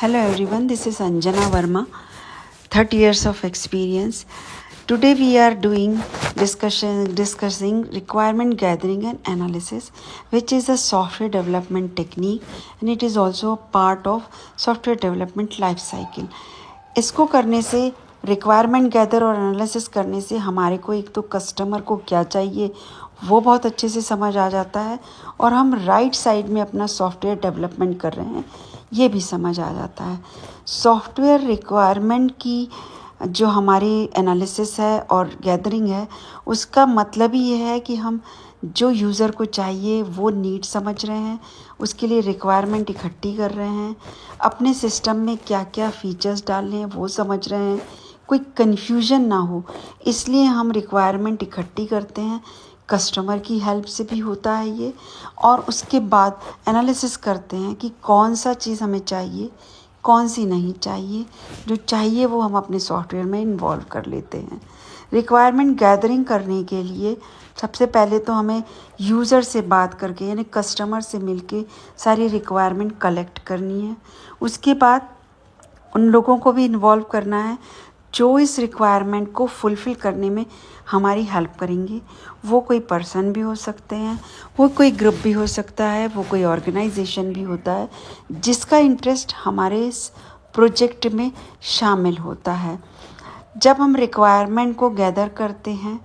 Hello everyone, this is Anjana Verma, 30 years of experience. Today we are doing discussing requirement gathering and analysis, which is a software development technique and it is also a part of software development life cycle. इसको करने से requirement gather और analysis करने से हमारे को एक तो कस्टमर को क्या चाहिए वो बहुत अच्छे से समझ आ जाता है और हम राइट साइड में अपना सॉफ्टवेयर डेवलपमेंट कर रहे हैं ये भी समझ आ जाता है। सॉफ्टवेयर रिक्वायरमेंट की जो हमारी एनालिसिस है और गैदरिंग है उसका मतलब ही ये है कि हम जो यूज़र को चाहिए वो नीड समझ रहे हैं, उसके लिए रिक्वायरमेंट इकट्ठी कर रहे हैं, अपने सिस्टम में क्या क्या फीचर्स डालने हैं वो समझ रहे हैं, कोई कन्फ्यूजन ना हो इसलिए हम रिक्वायरमेंट इकट्ठी करते हैं। कस्टमर की हेल्प से भी होता है ये और उसके बाद एनालिसिस करते हैं कि कौन सा चीज़ हमें चाहिए कौन सी नहीं चाहिए। जो चाहिए वो हम अपने सॉफ्टवेयर में इन्वॉल्व कर लेते हैं। रिक्वायरमेंट गैदरिंग करने के लिए सबसे पहले तो हमें यूज़र से बात करके यानी कस्टमर से मिलके सारी रिक्वायरमेंट कलेक्ट करनी है। उसके बाद उन लोगों को भी इन्वॉल्व करना है जो इस रिक्वायरमेंट को फुलफ़िल करने में हमारी हेल्प करेंगे। वो कोई पर्सन भी हो सकते हैं, वो कोई ग्रुप भी हो सकता है, वो कोई ऑर्गेनाइजेशन भी होता है जिसका इंटरेस्ट हमारे इस प्रोजेक्ट में शामिल होता है। जब हम रिक्वायरमेंट को गैदर करते हैं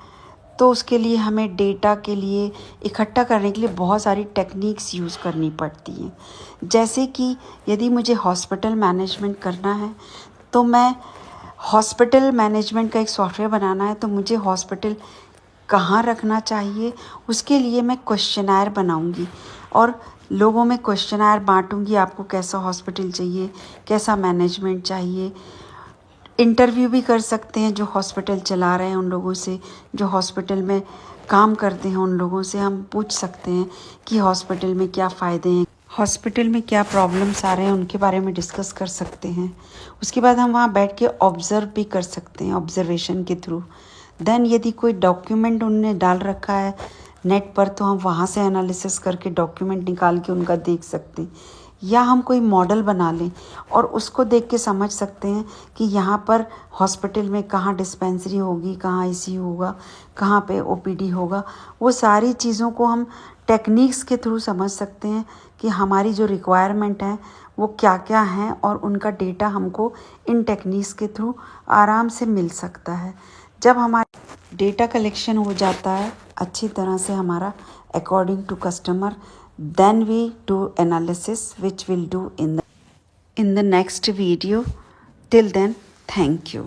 तो उसके लिए हमें डेटा के लिए इकट्ठा करने के लिए बहुत सारी टेक्निक्स यूज़ करनी पड़ती हैं। जैसे कि यदि मुझे हॉस्पिटल मैनेजमेंट करना है तो मैं हॉस्पिटल मैनेजमेंट का एक सॉफ्टवेयर बनाना है तो मुझे हॉस्पिटल कहाँ रखना चाहिए उसके लिए मैं क्वेश्चनर बनाऊंगी और लोगों में क्वेश्चनर बांटूंगी। आपको कैसा हॉस्पिटल चाहिए, कैसा मैनेजमेंट चाहिए। इंटरव्यू भी कर सकते हैं जो हॉस्पिटल चला रहे हैं उन लोगों से, जो हॉस्पिटल में काम करते हैं उन लोगों से हम पूछ सकते हैं कि हॉस्पिटल में क्या फ़ायदे हैं, हॉस्पिटल में क्या प्रॉब्लम्स आ रहे हैं उनके बारे में डिस्कस कर सकते हैं। उसके बाद हम वहाँ बैठ के ऑब्ज़र्व भी कर सकते हैं ऑब्जर्वेशन के थ्रू। देन यदि कोई डॉक्यूमेंट उनने डाल रखा है नेट पर तो हम वहाँ से एनालिसिस करके डॉक्यूमेंट निकाल के उनका देख सकते हैं। या हम कोई मॉडल बना लें और उसको देख के समझ सकते हैं कि यहाँ पर हॉस्पिटल में कहाँ डिस्पेंसरी होगी, कहाँ आईसीयू होगा, कहाँ पे ओपीडी होगा। वो सारी चीज़ों को हम टेक्निक्स के थ्रू समझ सकते हैं कि हमारी जो रिक्वायरमेंट है वो क्या क्या हैं और उनका डेटा हमको इन टेक्निक्स के थ्रू आराम से मिल सकता है। जब हमारा डेटा कलेक्शन हो जाता है अच्छी तरह से हमारा according to customer, then we do analysis which we'll do in the next video. Till then, thank you.